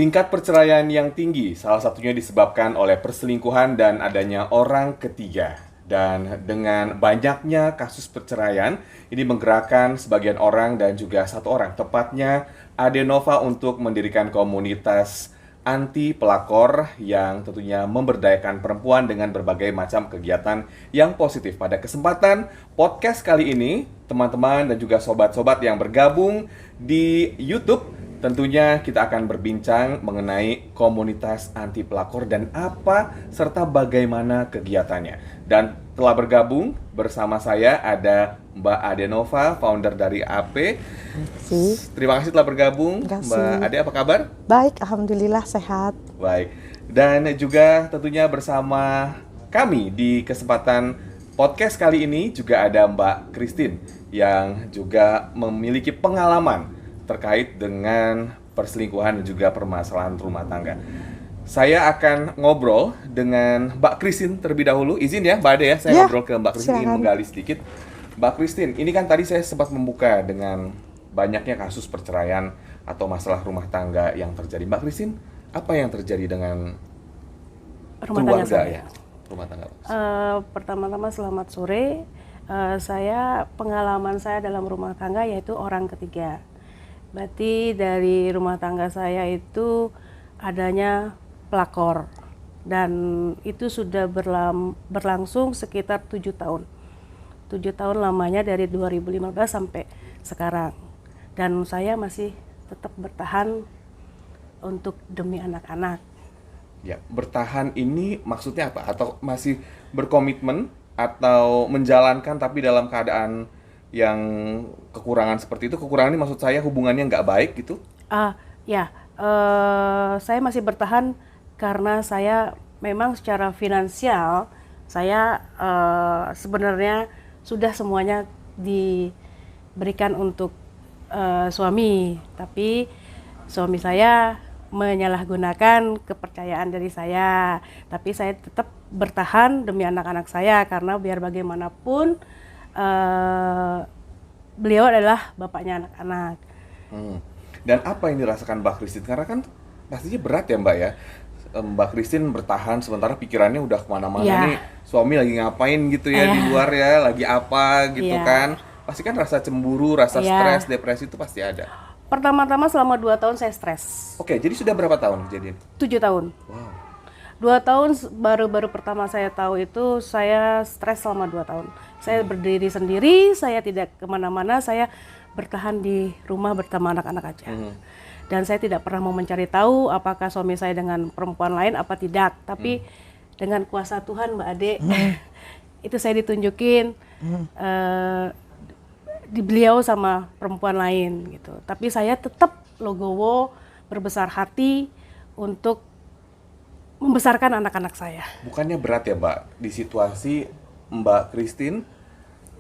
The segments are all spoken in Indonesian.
Tingkat perceraian yang tinggi salah satunya disebabkan oleh perselingkuhan dan adanya orang ketiga. Dan dengan banyaknya kasus perceraian, ini menggerakkan sebagian orang dan juga satu orang, tepatnya Adenova untuk mendirikan komunitas anti pelakor yang tentunya memberdayakan perempuan dengan berbagai macam kegiatan yang positif. Pada kesempatan podcast kali ini, teman-teman dan juga sobat-sobat yang bergabung di YouTube, tentunya kita akan berbincang mengenai komunitas anti pelakor dan apa serta bagaimana kegiatannya. Dan telah bergabung bersama saya ada Mbak Adenova, founder dari AP. Terima kasih telah bergabung. Mbak Ade, apa kabar? Baik, alhamdulillah sehat. Baik. Dan juga tentunya bersama kami di kesempatan podcast kali ini juga ada Mbak Christine yang juga memiliki pengalaman terkait dengan perselingkuhan dan juga permasalahan rumah tangga. Saya akan ngobrol dengan Mbak Christine terlebih dahulu. Izin ya Mbak Ade ya, saya ngobrol ke Mbak Christine, ingin menggali sedikit. Mbak Christine, ini kan tadi saya sempat membuka dengan banyaknya kasus perceraian atau masalah rumah tangga yang terjadi. Mbak Christine, apa yang terjadi dengan keluarga ya? Rumah tangga. Pertama-tama selamat sore. Pengalaman saya dalam rumah tangga yaitu orang ketiga. Berarti dari rumah tangga saya itu adanya pelakor dan itu sudah berlangsung sekitar 7 tahun. 7 tahun lamanya dari 2015 sampai sekarang. Dan saya masih tetap bertahan untuk demi anak-anak. Ya, bertahan ini maksudnya apa? Atau masih berkomitmen atau menjalankan tapi dalam keadaan yang kekurangan seperti itu? Kekurangan ini maksud saya hubungannya nggak baik gitu? Saya masih bertahan karena saya memang secara finansial saya sebenarnya sudah semuanya diberikan untuk suami, tapi suami saya menyalahgunakan kepercayaan dari saya. Tapi saya tetap bertahan demi anak-anak saya karena biar bagaimanapun beliau adalah bapaknya anak-anak. Dan apa yang dirasakan Mbak Christine? Karena kan pastinya berat ya Mbak ya. Mbak Christine bertahan sementara pikirannya udah kemana-mana nih. Suami lagi ngapain gitu ya di luar ya, lagi apa gitu kan. Pasti kan rasa cemburu, rasa stres, depresi itu pasti ada. Pertama-tama selama 2 tahun saya stres. Oke, jadi sudah berapa tahun kejadian? 7 tahun. Wow. 2 tahun baru pertama saya tahu itu saya stres selama 2 tahun. Saya berdiri sendiri, saya tidak kemana-mana, saya bertahan di rumah bersama anak-anak aja. Dan saya tidak pernah mau mencari tahu apakah suami saya dengan perempuan lain apa tidak. Tapi dengan kuasa Tuhan Mbak Ade, itu saya ditunjukin di beliau sama perempuan lain gitu. Tapi saya tetap legowo, berbesar hati untuk membesarkan anak-anak saya. Bukannya berat ya Mbak, di situasi Mbak Christine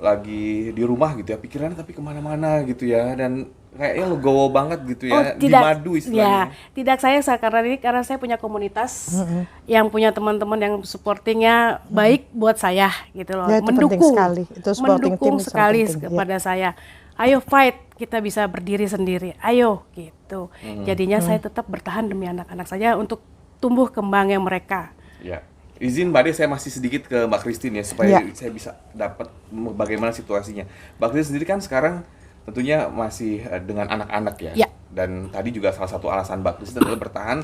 lagi di rumah gitu ya, pikirannya tapi kemana-mana gitu ya, dan kayaknya legowo banget gitu ya, di madu istilahnya. Tidak saya karena saya punya komunitas yang punya teman-teman yang supportingnya baik buat saya gitu loh, Ya, itu mendukung sekali. Itu mendukung sekali penting, kepada saya. Ayo fight, kita bisa berdiri sendiri, ayo gitu. Jadinya saya tetap bertahan demi anak-anak saya untuk tumbuh kembangnya mereka. Ya. Izin Mbak Ade, saya masih sedikit ke Mbak Christine ya, supaya saya bisa dapat bagaimana situasinya. Mbak Christine sendiri kan sekarang tentunya masih dengan anak-anak ya. Dan tadi juga salah satu alasan Mbak Christine adalah bertahan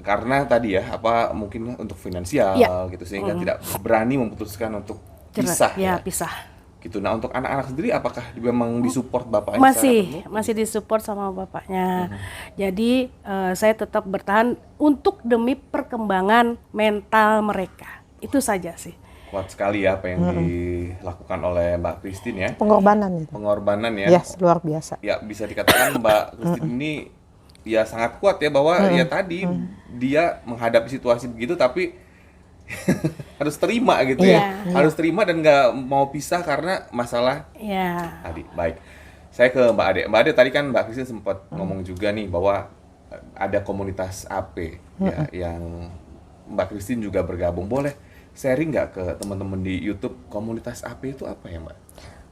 karena tadi ya, mungkin untuk finansial gitu, sehingga tidak berani memutuskan untuk pisah. Pisah. Gitu. Nah, untuk anak-anak sendiri apakah memang disupport bapaknya? Masih disupport sama bapaknya. Jadi saya tetap bertahan untuk demi perkembangan mental mereka. Itu saja sih. Kuat sekali ya apa yang dilakukan oleh Mbak Christine ya. Pengorbanan itu. Pengorbanan ya. Yes, luar biasa. Ya, bisa dikatakan Mbak Christine ini ya sangat kuat ya, bahwa ya tadi dia menghadapi situasi begitu tapi harus terima gitu ya. Harus terima dan nggak mau pisah karena masalah tadi. Baik, saya ke Mbak Ade. Mbak Ade, tadi kan Mbak Christine sempat ngomong juga nih bahwa ada komunitas AP ya, yang Mbak Christine juga bergabung. Boleh sharing nggak ke teman-teman di YouTube, komunitas AP itu apa ya Mbak?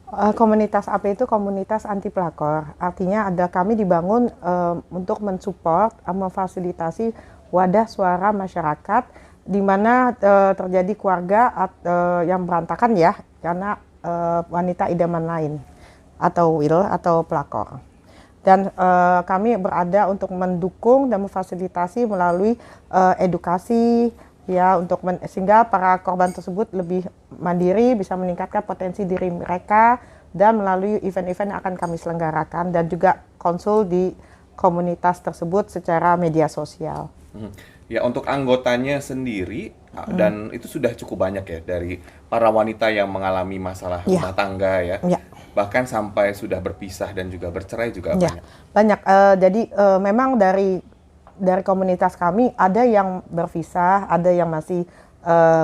Komunitas AP itu komunitas anti pelakor. Artinya ada kami dibangun untuk mensupport, memfasilitasi wadah suara masyarakat di mana terjadi keluarga yang berantakan ya karena wanita idaman lain atau will atau pelakor. Dan kami berada untuk mendukung dan memfasilitasi melalui edukasi ya sehingga para korban tersebut lebih mandiri, bisa meningkatkan potensi diri mereka dan melalui event-event yang akan kami selenggarakan dan juga konsul di komunitas tersebut secara media sosial. Ya, untuk anggotanya sendiri dan itu sudah cukup banyak ya dari para wanita yang mengalami masalah rumah tangga ya. Bahkan sampai sudah berpisah dan juga bercerai juga banyak. Banyak. Jadi memang dari komunitas kami ada yang berpisah, ada yang masih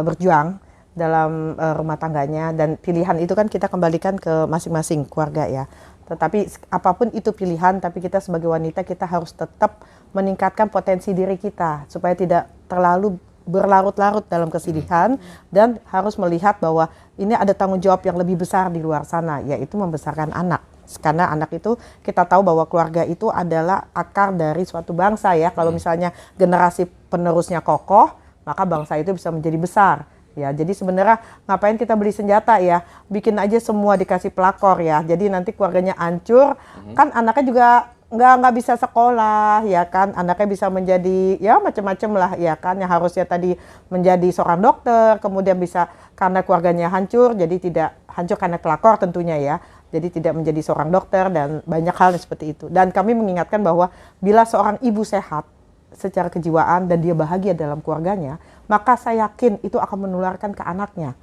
berjuang dalam rumah tangganya dan pilihan itu kan kita kembalikan ke masing-masing keluarga ya. Tetapi apapun itu pilihan, tapi kita sebagai wanita kita harus tetap meningkatkan potensi diri kita supaya tidak terlalu berlarut-larut dalam kesedihan dan harus melihat bahwa ini ada tanggung jawab yang lebih besar di luar sana, yaitu membesarkan anak. Karena anak itu kita tahu bahwa keluarga itu adalah akar dari suatu bangsa ya. Kalau misalnya generasi penerusnya kokoh, maka bangsa itu bisa menjadi besar. Ya, jadi sebenarnya ngapain kita beli senjata ya? Bikin aja semua dikasih pelakor ya. Jadi nanti keluarganya hancur, kan anaknya juga nggak bisa sekolah ya kan. Anaknya bisa menjadi ya macam-macam lah ya kan. Yang harusnya tadi menjadi seorang dokter, kemudian bisa karena keluarganya hancur, jadi tidak hancur karena pelakor tentunya ya. Jadi tidak menjadi seorang dokter dan banyak hal seperti itu. Dan kami mengingatkan bahwa bila seorang ibu sehat secara kejiwaan dan dia bahagia dalam keluarganya, maka saya yakin itu akan menularkan ke anaknya.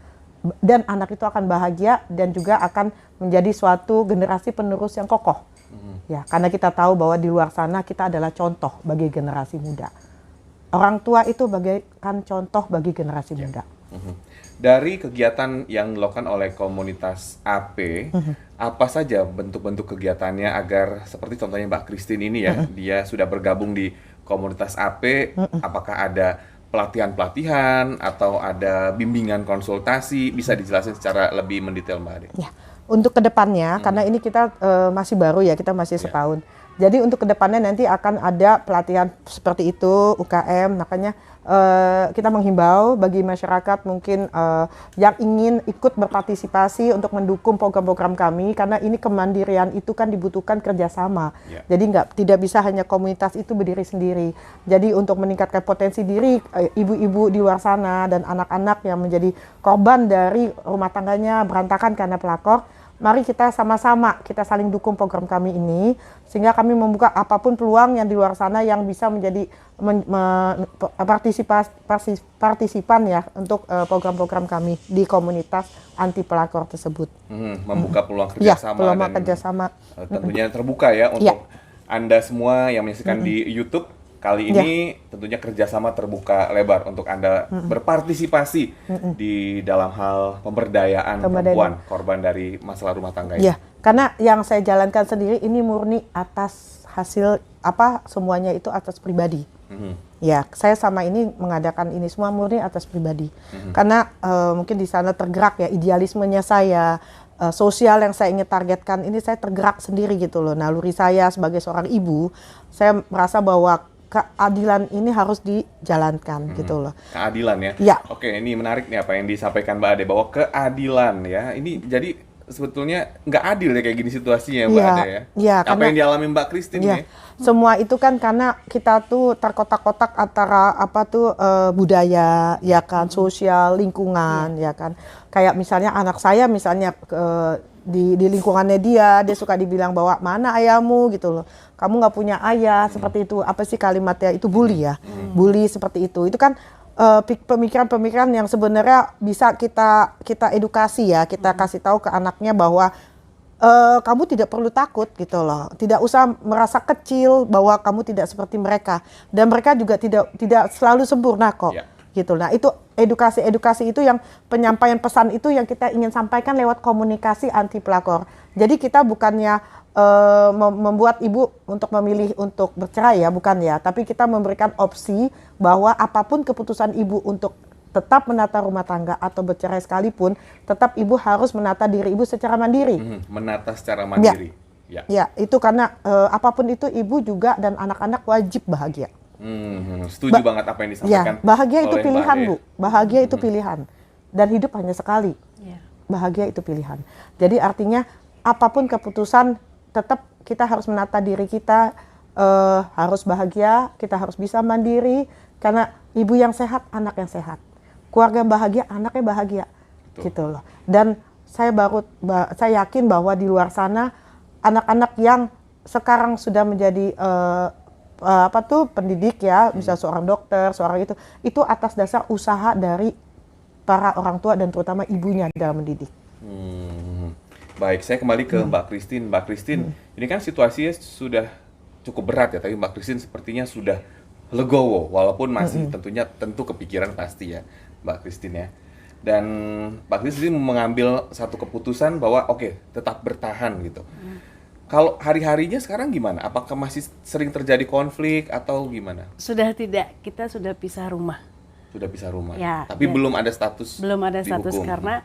Dan anak itu akan bahagia dan juga akan menjadi suatu generasi penerus yang kokoh. Ya, karena kita tahu bahwa di luar sana kita adalah contoh bagi generasi muda. Orang tua itu bagaikan contoh bagi generasi muda. Dari kegiatan yang dilakukan oleh komunitas AP, apa saja bentuk-bentuk kegiatannya agar seperti contohnya Mbak Christine ini ya, dia sudah bergabung di komunitas AP, apakah ada pelatihan-pelatihan atau ada bimbingan konsultasi, bisa dijelasin secara lebih mendetail Mbak Ade? Ya, untuk kedepannya, karena ini kita masih baru ya, kita masih setahun. Jadi untuk kedepannya nanti akan ada pelatihan seperti itu, UKM, makanya kita menghimbau bagi masyarakat mungkin yang ingin ikut berpartisipasi untuk mendukung program-program kami, karena ini kemandirian itu kan dibutuhkan kerjasama. Jadi tidak bisa hanya komunitas itu berdiri sendiri. Jadi untuk meningkatkan potensi diri ibu-ibu di luar sana dan anak-anak yang menjadi korban dari rumah tangganya berantakan karena pelakor, mari kita sama-sama kita saling dukung program kami ini sehingga kami membuka apapun peluang yang di luar sana yang bisa menjadi partisipan ya untuk program-program kami di komunitas anti pelakor tersebut. Membuka peluang kerjasama peluang dan kerjasama. Tentunya terbuka ya untuk Anda semua yang menyaksikan di YouTube. Kali ini tentunya kerjasama terbuka lebar untuk Anda berpartisipasi di dalam hal pemberdayaan perempuan korban dari masalah rumah tangga ini. Ya, karena yang saya jalankan sendiri ini murni atas hasil semuanya itu atas pribadi. Ya, saya sama ini mengadakan ini semua murni atas pribadi. Karena mungkin di sana tergerak ya idealismenya saya, sosial yang saya ingin targetkan ini saya tergerak sendiri gitu loh. Naluri saya sebagai seorang ibu, saya merasa bahwa keadilan ini harus dijalankan gitu loh. Keadilan ya? Ya. Oke, ini menarik nih apa yang disampaikan Mbak Ade, bahwa keadilan ya, ini jadi sebetulnya nggak adil ya kayak gini situasinya Mbak Ade ya? Iya, apa yang dialami Mbak Christine ya? Semua itu kan karena kita tuh terkotak-kotak antara budaya, ya kan, sosial, lingkungan, ya kan. Kayak misalnya anak saya misalnya di lingkungannya dia suka dibilang bahwa mana ayahmu gitu loh. Kamu nggak punya ayah seperti itu. Apa sih kalimatnya? Itu bully ya. Bully seperti itu. Itu kan pemikiran-pemikiran yang sebenarnya bisa kita edukasi ya. Kita kasih tahu ke anaknya bahwa kamu tidak perlu takut gitu loh. Tidak usah merasa kecil bahwa kamu tidak seperti mereka. Dan mereka juga tidak selalu sempurna kok. Gitu. Nah, itu edukasi itu yang penyampaian pesan itu yang kita ingin sampaikan lewat komunikasi anti pelakor. Jadi kita bukannya membuat ibu untuk memilih untuk bercerai ya, bukan ya, tapi kita memberikan opsi bahwa apapun keputusan ibu untuk tetap menata rumah tangga atau bercerai sekalipun, tetap ibu harus menata diri ibu secara mandiri. Menata secara mandiri. Ya. Ya, itu karena apapun itu ibu juga dan anak-anak wajib bahagia. Setuju banget apa yang disampaikan. Ya, bahagia itu oleh pilihan, Mbak Ade. Bu. Bahagia itu pilihan. Dan hidup hanya sekali. Ya. Bahagia itu pilihan. Jadi artinya apapun keputusan, tetap kita harus menata diri kita, harus bahagia, kita harus bisa mandiri, karena ibu yang sehat, anak yang sehat. Keluarga yang bahagia, anaknya bahagia. Betul. Gitu loh. Dan saya yakin bahwa di luar sana anak-anak yang sekarang sudah menjadi pendidik ya, bisa seorang dokter, seorang itu atas dasar usaha dari para orang tua dan terutama ibunya dalam mendidik. Baik, saya kembali ke Mbak Christine. Mbak Christine, ini kan situasinya sudah cukup berat ya, tapi Mbak Christine sepertinya sudah legowo, walaupun masih tentu kepikiran pasti ya, Mbak Christine ya. Dan Mbak Christine mengambil satu keputusan bahwa oke, tetap bertahan gitu. Kalau hari-harinya sekarang gimana? Apakah masih sering terjadi konflik atau gimana? Sudah tidak, kita sudah pisah rumah. Sudah pisah rumah. Ya, Tapi ya. belum ada status. Belum ada status dihukum. karena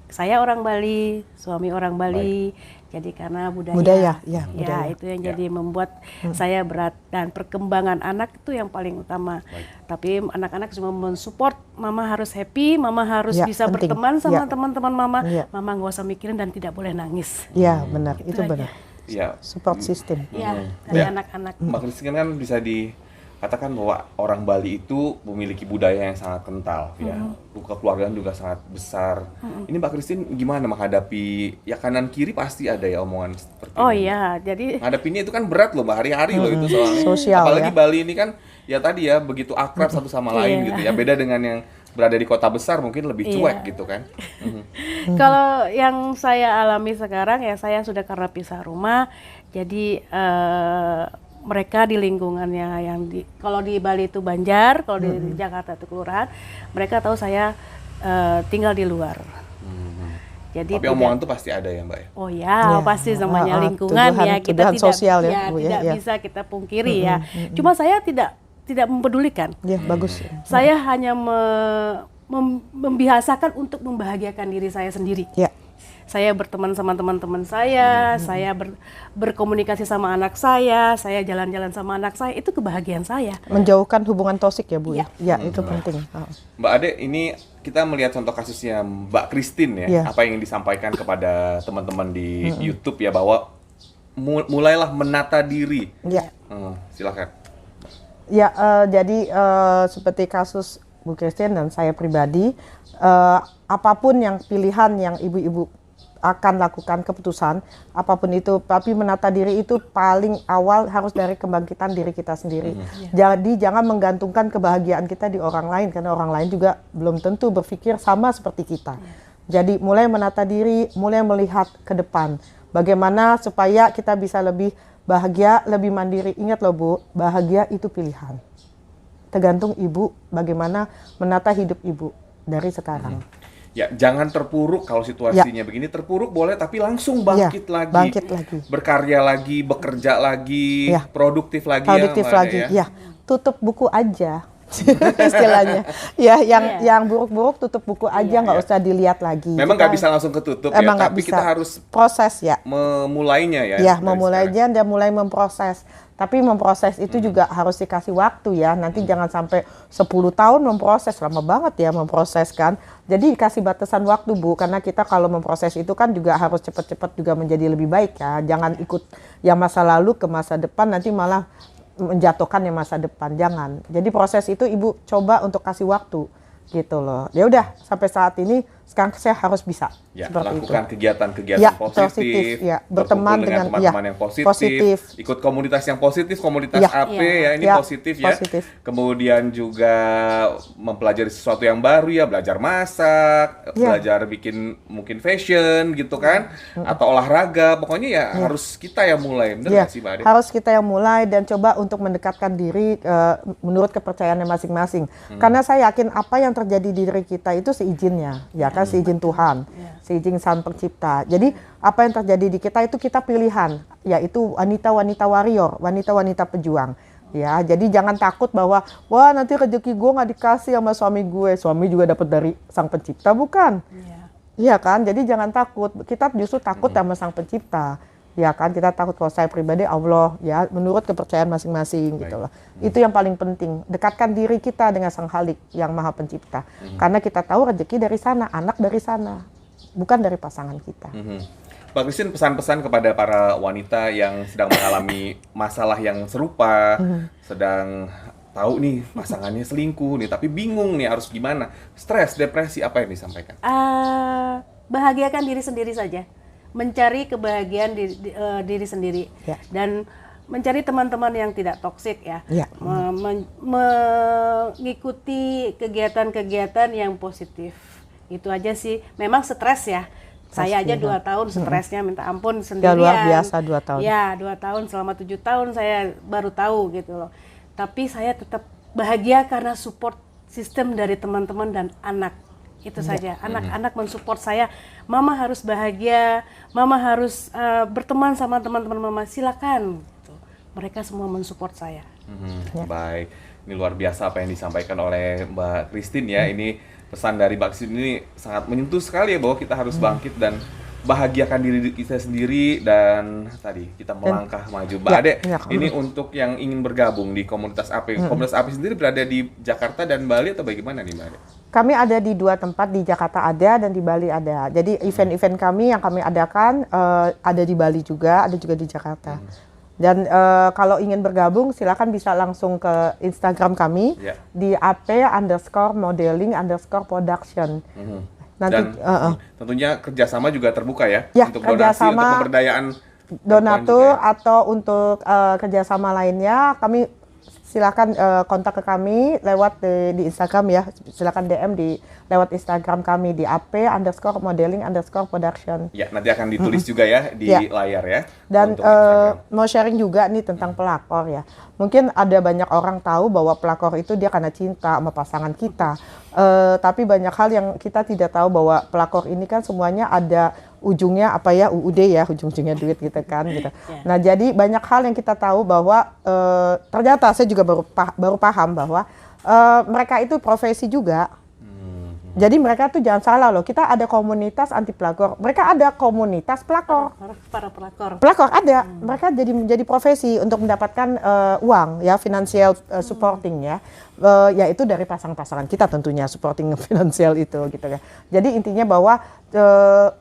saya orang Bali, suami orang Bali. Jadi karena budaya, Budaya. itu yang jadi membuat saya berat, dan perkembangan anak itu yang paling utama. Tapi anak-anak cuma mensupport, mama harus happy, mama harus Ya, bisa penting. berteman sama Ya. teman-teman mama. Ya. Mama nggak usah mikirin dan tidak boleh nangis. Ya, benar, itu aja. benar. Ya, Support system. Ya, dari Ya. anak-anak. Mbak Christine kan bisa dikatakan bahwa orang Bali itu memiliki budaya yang sangat kental, ya. Kekeluargaan juga sangat besar. Ini Mbak Christine gimana menghadapi, ya kanan kiri pasti ada ya omongan seperti Oh ini. iya, jadi Menghadapinya itu kan berat loh, Mbak, hari-hari loh itu soalnya. Sosial, Apalagi ya. Bali ini kan ya tadi ya begitu akrab satu sama lain Iya. gitu ya. Beda dengan yang berada di kota besar mungkin lebih cuek Iya. gitu kan. kalau yang saya alami sekarang ya, saya sudah karena pisah rumah, jadi mereka di lingkungannya kalau di Bali itu Banjar, kalau di Jakarta itu Kelurahan, mereka tahu saya tinggal di luar. Jadi Tapi omongan tuh pasti ada ya, Mbak ya. oh ya, Ya, pasti namanya lingkungan tuduhan- ya, kita tuduhan tidak sosial ya, Bu, ya, tidak ya. bisa kita pungkiri ya. Cuma saya tidak mempedulikan. Ya, bagus. Saya hanya membiasakan untuk membahagiakan diri saya sendiri. Ya. Saya berteman sama teman-teman saya berkomunikasi sama anak saya jalan-jalan sama anak saya, itu kebahagiaan saya. Menjauhkan hubungan toksik ya, Bu ya. Iya. Ya, itu penting. Mbak Ade, ini kita melihat contoh kasusnya Mbak Christine ya, Iya. apa yang disampaikan kepada teman-teman di YouTube ya, bahwa mulailah menata diri. Ya. Silakan. Ya, jadi seperti kasus Bu Christine dan saya pribadi, apapun yang pilihan yang ibu-ibu akan lakukan keputusan, apapun itu, tapi menata diri itu paling awal harus dari kebangkitan diri kita sendiri. Jadi jangan menggantungkan kebahagiaan kita di orang lain, karena orang lain juga belum tentu berpikir sama seperti kita. Jadi mulai menata diri, mulai melihat ke depan. Bagaimana supaya kita bisa lebih bahagia, lebih mandiri. Ingat loh Bu, bahagia itu pilihan. Tergantung ibu bagaimana menata hidup ibu dari sekarang. Ya, jangan terpuruk kalau situasinya begini. Terpuruk boleh, tapi langsung bangkit lagi. Bangkit lagi. Berkarya lagi, bekerja lagi, Ya. produktif lagi. Produktif ya, Mbak Ade, lagi. ya. Ya, tutup buku aja. Istilahnya. Ya, yang buruk-buruk tutup buku aja, nggak usah dilihat lagi. Memang nggak bisa langsung ketutup ya, Emang nggak tapi bisa. kita harus Proses ya. memulainya ya. Ya, dari memulainya dan mulai memproses. Tapi memproses itu juga harus dikasih waktu ya. Nanti jangan sampai 10 tahun memproses, lama banget ya memproses kan. Jadi dikasih batasan waktu Bu, karena kita kalau memproses itu kan juga harus cepat-cepat juga menjadi lebih baik ya. Jangan ikut yang masa lalu ke masa depan, nanti malah menjatuhkan yang masa depan. Jangan. Jadi proses itu Ibu coba untuk kasih waktu gitu loh. Ya udah, sampai saat ini sekarang saya harus bisa Ya, seperti itu. lakukan kegiatan-kegiatan Ya, positif, ya. berkumpul Berteman dengan dengan- teman-teman ya, yang positif, positif. ikut komunitas yang positif, komunitas Ya. AP ya, ini Ya, positif ya. positif. Kemudian juga mempelajari sesuatu yang baru ya, belajar masak, Ya. belajar bikin mungkin fashion gitu kan, atau olahraga, pokoknya ya harus kita yang mulai, bener Ya, nggak sih Mbak Ade? harus kita yang mulai dan coba untuk mendekatkan diri menurut kepercayaannya masing-masing. Karena saya yakin apa yang terjadi di diri kita itu seizinnya, ya kan, seizin Tuhan, seizin Sang Pencipta. Jadi apa yang terjadi di kita itu kita pilihan, yaitu wanita-wanita warrior, wanita-wanita pejuang. Ya, jadi jangan takut bahwa wah nanti rezeki gue nggak dikasih sama suami gue. Suami juga dapat dari Sang Pencipta, bukan? Iya. Iya kan? Jadi jangan takut. Kita justru takut sama Sang Pencipta. Ya kan? Kita takut, kalau saya pribadi Allah, ya menurut kepercayaan masing-masing gitu loh. Itu yang paling penting. Dekatkan diri kita dengan Sang Khalik yang Maha Pencipta. Karena kita tahu rezeki dari sana, anak dari sana, bukan dari pasangan kita. Mbak Christine, pesan-pesan kepada para wanita yang sedang mengalami masalah yang serupa, sedang tahu nih pasangannya selingkuh nih, tapi bingung nih harus gimana, stres, depresi, apa yang disampaikan? Bahagiakan diri sendiri saja, mencari kebahagiaan diri sendiri, Ya. dan mencari teman-teman yang tidak toksik ya, Ya. mengikuti kegiatan-kegiatan yang positif. Itu aja sih. Memang stres ya. Saya aja 2 tahun stresnya minta ampun sendirian. Ya, luar biasa 2 tahun. Ya, 2 tahun, selama 7 tahun saya baru tahu gitu loh. Tapi saya tetap bahagia karena support sistem dari teman-teman dan anak. Itu saja. Anak-anak mensupport saya. Mama harus bahagia, mama harus berteman sama teman-teman mama. Silakan. Gitu. Mereka semua mensupport saya. Baik, ini luar biasa apa yang disampaikan oleh Mbak Christine ya. Ini pesan dari Mbak Christine ini sangat menyentuh sekali ya, bahwa kita harus bangkit dan bahagiakan diri kita sendiri, dan tadi kita melangkah maju. Mbak Ade, ini untuk yang ingin bergabung di komunitas API. Komunitas API sendiri berada di Jakarta dan Bali atau bagaimana nih Mbak Ade? Kami ada di 2 tempat, di Jakarta ada dan di Bali ada. Jadi event-event kami yang kami adakan ada di Bali juga, ada juga di Jakarta. Dan kalau ingin bergabung silakan bisa langsung ke Instagram kami di ap_modeling_production. Nanti dan tentunya kerjasama juga terbuka ya, untuk donasi, kerjasama, untuk pemberdayaan donatur atau untuk kerjasama lainnya. Kami silakan kontak ke kami lewat di Instagram ya. Silakan DM lewat Instagram kami di ap_modeling_production. Ya, nanti akan ditulis juga ya di layar ya. Dan mau sharing juga nih tentang pelakor ya. Mungkin ada banyak orang tahu bahwa pelakor itu dia karena cinta sama pasangan kita. Tapi banyak hal yang kita tidak tahu, bahwa pelakor ini kan semuanya ada ujungnya apa ya, UUD ya, ujung-ujungnya duit gitu kan gitu. Nah, jadi banyak hal yang kita tahu bahwa ternyata saya juga baru paham bahwa mereka itu profesi juga. Jadi mereka tuh jangan salah loh, kita ada komunitas anti pelakor, mereka ada komunitas pelakor. Para pelakor. Pelakor ada, mereka jadi menjadi profesi untuk mendapatkan uang ya, financial supporting ya, yaitu dari pasangan-pasangan kita tentunya, supporting finansial itu gitu ya. Jadi intinya bahwa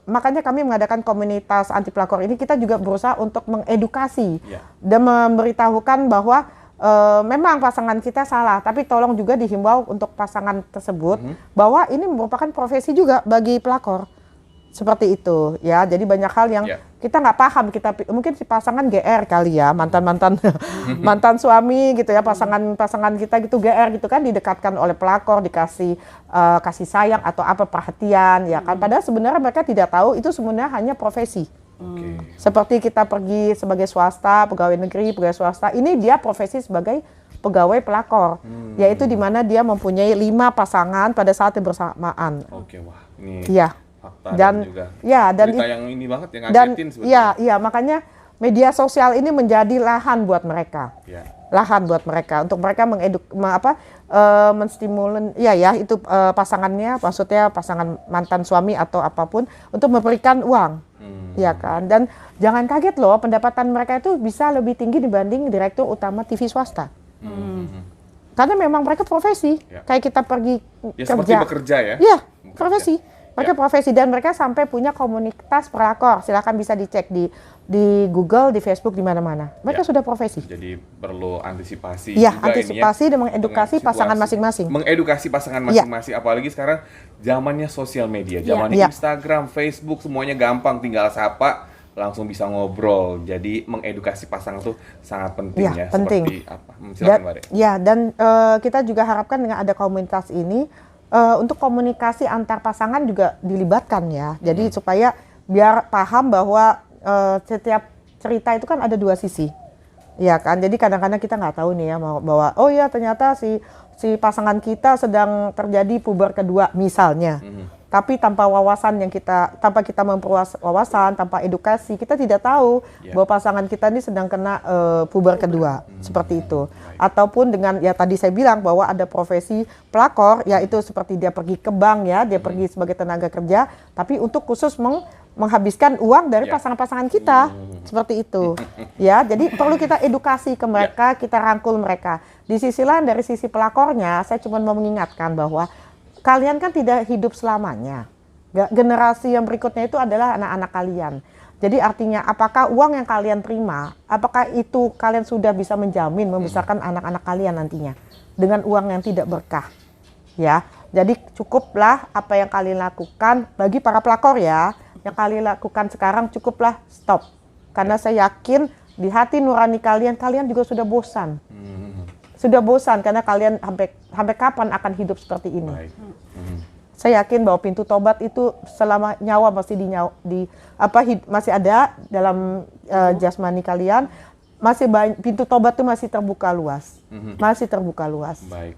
makanya kami mengadakan komunitas anti pelakor ini, kita juga berusaha untuk mengedukasi dan memberitahukan bahwa memang pasangan kita salah, tapi tolong juga dihimbau untuk pasangan tersebut bahwa ini merupakan profesi juga bagi pelakor. Seperti itu ya. Jadi banyak hal yang kita nggak paham, mungkin si pasangan GR kali ya, mantan mantan suami gitu ya, pasangan kita gitu GR gitu kan, didekatkan oleh pelakor, dikasih kasih sayang atau apa, perhatian ya kan. Padahal sebenarnya mereka tidak tahu itu sebenarnya hanya profesi. Seperti kita pergi sebagai swasta, pegawai negeri, pegawai swasta, ini dia profesi sebagai pegawai pelakor, yaitu di mana dia mempunyai 5 pasangan pada saat yang bersamaan. Wah, ini fakta dan juga dan berita yang ini banget, yang ngagetin sebetulnya. Makanya media sosial ini menjadi lahan buat mereka. Lahan buat mereka untuk mereka menstimulan itu pasangannya, maksudnya pasangan mantan suami atau apapun, untuk memberikan uang. Ya kan, dan jangan kaget loh, pendapatan mereka itu bisa lebih tinggi dibanding direktur utama TV swasta. Karena memang mereka profesi, kayak kita pergi kerja. Seperti bekerja ya? Iya, profesi. Mereka profesi, dan mereka sampai punya komunitas pelakor. Silakan bisa dicek di Google, di Facebook, di mana-mana. Mereka sudah profesi. Jadi perlu antisipasi. Iya, antisipasi dan mengedukasi pasangan masing-masing. Mengedukasi pasangan masing-masing, apalagi sekarang zamannya sosial media, zamannya Instagram, Facebook, semuanya gampang, tinggal sapa langsung bisa ngobrol. Jadi mengedukasi pasangan itu sangat penting ya. Penting. Seperti apa? Silakan, Mbak De. Dan kita juga harapkan dengan ada komunitas ini, untuk komunikasi antar pasangan juga dilibatkan ya. Jadi supaya biar paham bahwa setiap cerita itu kan ada 2 sisi. Ya kan, jadi kadang-kadang kita nggak tahu nih ya, bahwa ternyata si pasangan kita sedang terjadi puber kedua misalnya. Tapi tanpa tanpa kita memperluas wawasan, tanpa edukasi, kita tidak tahu bahwa pasangan kita ini sedang kena puber kedua, seperti itu. Ataupun dengan ya tadi saya bilang bahwa ada profesi pelakor, yaitu seperti dia pergi ke bank ya, dia pergi sebagai tenaga kerja, tapi untuk khusus menghabiskan uang dari pasangan-pasangan kita, seperti itu. Ya, jadi perlu kita edukasi ke mereka, kita rangkul mereka. Di sisi lain dari sisi pelakornya, saya cuma mau mengingatkan bahwa kalian kan tidak hidup selamanya. Generasi yang berikutnya itu adalah anak-anak kalian. Jadi artinya apakah uang yang kalian terima, apakah itu kalian sudah bisa menjamin membesarkan anak-anak kalian nantinya dengan uang yang tidak berkah. Ya, jadi cukuplah apa yang kalian lakukan bagi para pelakor ya. Yang kalian lakukan sekarang cukuplah stop. Karena saya yakin di hati nurani kalian juga sudah bosan. Sudah bosan karena kalian sampai kapan akan hidup seperti ini. Saya yakin bahwa pintu tobat itu selama nyawa masih masih ada dalam jasmani kalian, pintu tobat itu masih terbuka luas. Masih terbuka luas. Baik.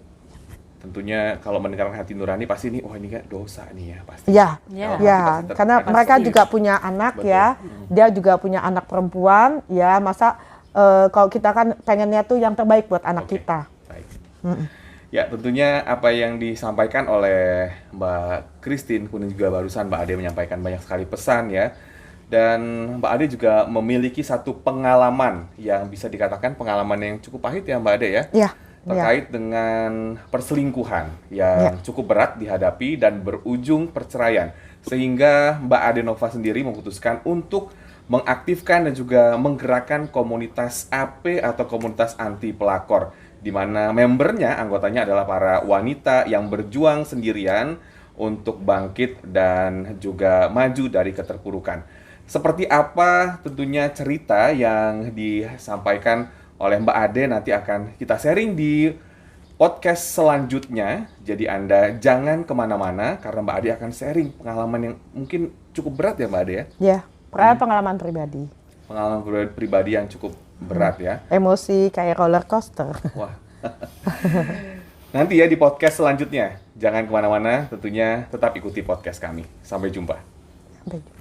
Tentunya kalau mendengarkan hati nurani pasti ini, ini kan dosa nih ya pasti. Ya, karena mereka juga punya anak. Betul. Ya. Dia juga punya anak perempuan, ya masa kalau kita kan pengennya tuh yang terbaik buat anak kita. Baik. Ya, tentunya apa yang disampaikan oleh Mbak Christine, kemudian juga barusan Mbak Ade menyampaikan banyak sekali pesan ya. Dan Mbak Ade juga memiliki satu pengalaman yang bisa dikatakan pengalaman yang cukup pahit ya Mbak Ade ya. Iya. Terkait dengan perselingkuhan yang cukup berat dihadapi dan berujung perceraian. Sehingga Mbak Ade Nova sendiri memutuskan untuk mengaktifkan dan juga menggerakkan komunitas AP atau komunitas anti pelakor, di mana membernya, anggotanya adalah para wanita yang berjuang sendirian untuk bangkit dan juga maju dari keterpurukan. Seperti apa tentunya cerita yang disampaikan oleh Mbak Ade nanti akan kita sharing di podcast selanjutnya. Jadi Anda jangan kemana-mana karena Mbak Ade akan sharing pengalaman yang mungkin cukup berat ya Mbak Ade ya? Ya, pengalaman pribadi. Pengalaman pribadi yang cukup berat ya. Emosi kayak roller coaster. Wah. Nanti ya di podcast selanjutnya. Jangan kemana-mana, tentunya tetap ikuti podcast kami. Sampai jumpa. Sampai jumpa.